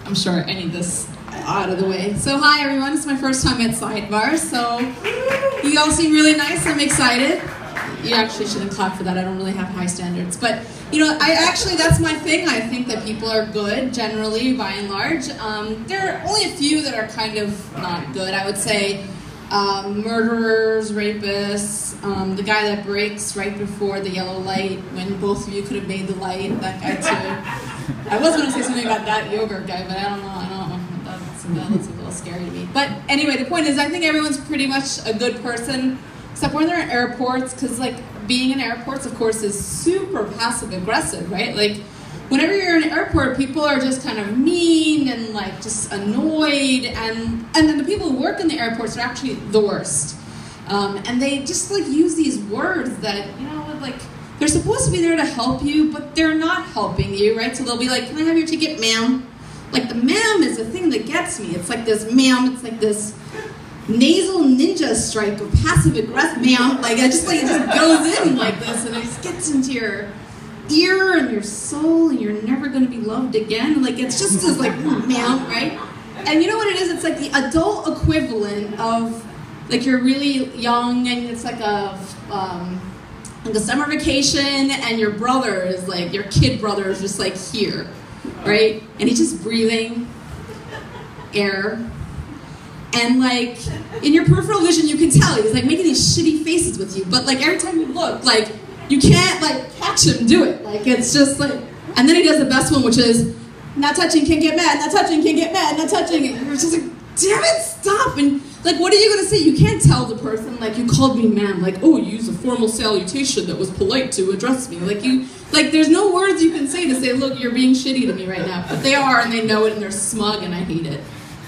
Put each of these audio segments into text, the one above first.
I'm sure I need this out of the way. So hi everyone, it's my first time at Sidebar, so you all seem really nice. I'm excited. You actually shouldn't clap for that. I don't really have high standards. But, you know, that's my thing. I think that people are good, generally, by and large. There are only a few that are kind of not good. I would say murderers, rapists, the guy that breaks right before the yellow light when both of you could have made the light, that guy too. I was going to say something about that yogurt guy, but I don't know. That looks a little scary to me. But anyway, the point is I think everyone's pretty much a good person. Except when they're in airports, because like being in airports, of course, is super passive aggressive, right? Like whenever you're in an airport, people are just kind of mean and like just annoyed, and then the people who work in the airports are actually the worst. And they just like use these words that, you know, like they're supposed to be there to help you, but they're not helping you, right? So they'll be like, "Can I have your ticket, ma'am?" Like the ma'am is the thing that gets me. It's like this ma'am, it's like this nasal ninja strike of passive aggressive ma'am. Like it just goes in like this, and it just gets into your ear and your soul, and you're never gonna be loved again. Like it's just this like ma'am, right? And you know what it is? It's like the adult equivalent of like you're really young and it's like a summer vacation, and your brother is like your kid brother is just like here, right? And he's just breathing air. And like, in your peripheral vision, you can tell he's like making these shitty faces with you. But like every time you look, like you can't like catch him do it. Like it's just like, and then he does the best one, which is, "Not touching, can't get mad. Not touching, can't get mad. Not touching." And you're just like, damn it, stop. And like, what are you gonna say? You can't tell the person like, "You called me ma'am." Like, "Oh, you used a formal salutation that was polite to address me." Like there's no words you can say to say, "Look, you're being shitty to me right now." But they are, and they know it, and they're smug, and I hate it.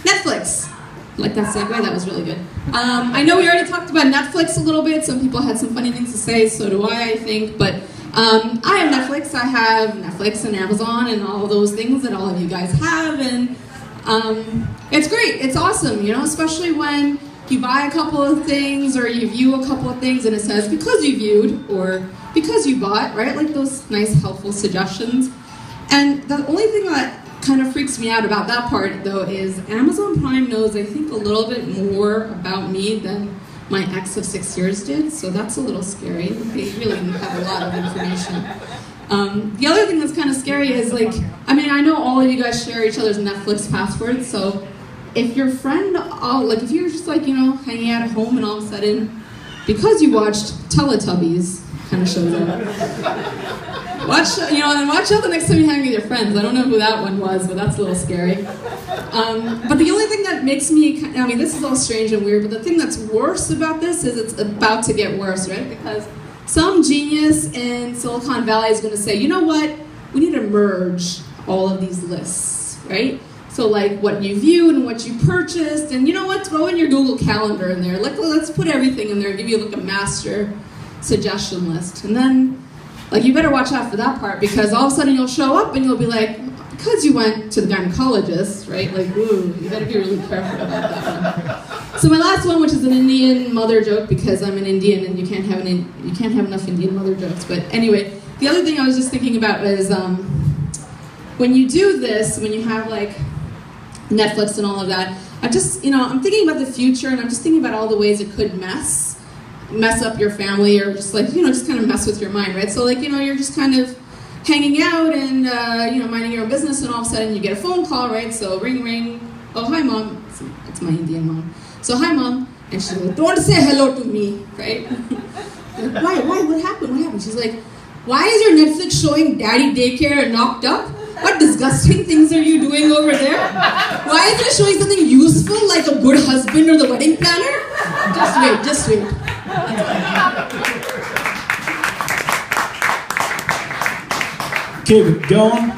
Netflix. Like that segue, that was really good. I know we already talked about Netflix a little bit. Some people had some funny things to say, so do I think. But I have Netflix. I have Netflix and Amazon and all those things that all of you guys have. And it's great. It's awesome, you know, especially when you buy a couple of things or you view a couple of things and it says, "because you viewed," or "because you bought," right? Like those nice, helpful suggestions. And the only thing that kind of freaks me out about that part, though, is Amazon Prime knows, I think, a little bit more about me than my ex of 6 years did, so that's a little scary. They really have a lot of information. The other thing that's kind of scary is, like, I mean, I know all of you guys share each other's Netflix passwords, so if your friend, like, if you're just, like, you know, hanging out at home and all of a sudden, "because you watched Teletubbies," kind of shows up. Watch out the next time you hang with your friends. I don't know who that one was, but that's a little scary. But the only thing that makes me, I mean, this is all strange and weird, but the thing that's worse about this is it's about to get worse, right? Because some genius in Silicon Valley is going to say, "You know what? We need to merge all of these lists," right? So like what you viewed and what you purchased, and you know what? Throw in your Google Calendar in there. Like, let's put everything in there and give you like a master suggestion list. And then, like, you better watch out for that part, because all of a sudden you'll show up and you'll be like, "because you went to the gynecologist," right? Like, ooh, you better be really careful about that one. So my last one, which is an Indian mother joke, because I'm an Indian and you can't have enough Indian mother jokes. But anyway, the other thing I was just thinking about is when you do this, when you have like Netflix and all of that, I'm thinking about the future, and I'm just thinking about all the ways it could mess up your family, or just like, you know, just kind of mess with your mind, right? So like, you know, you're just kind of hanging out and, you know, minding your own business, and all of a sudden you get a phone call, right? So ring, ring. "Oh, hi, Mom." It's my Indian mom. So, "Hi, Mom." And she's like, "Don't want to say hello to me," right? Like, why? What happened? She's like, "Why is your Netflix showing Daddy Daycare knocked up? What disgusting things are you doing over there? Why is it showing something useful like a good husband or the wedding planner?" Just wait. Keep it going.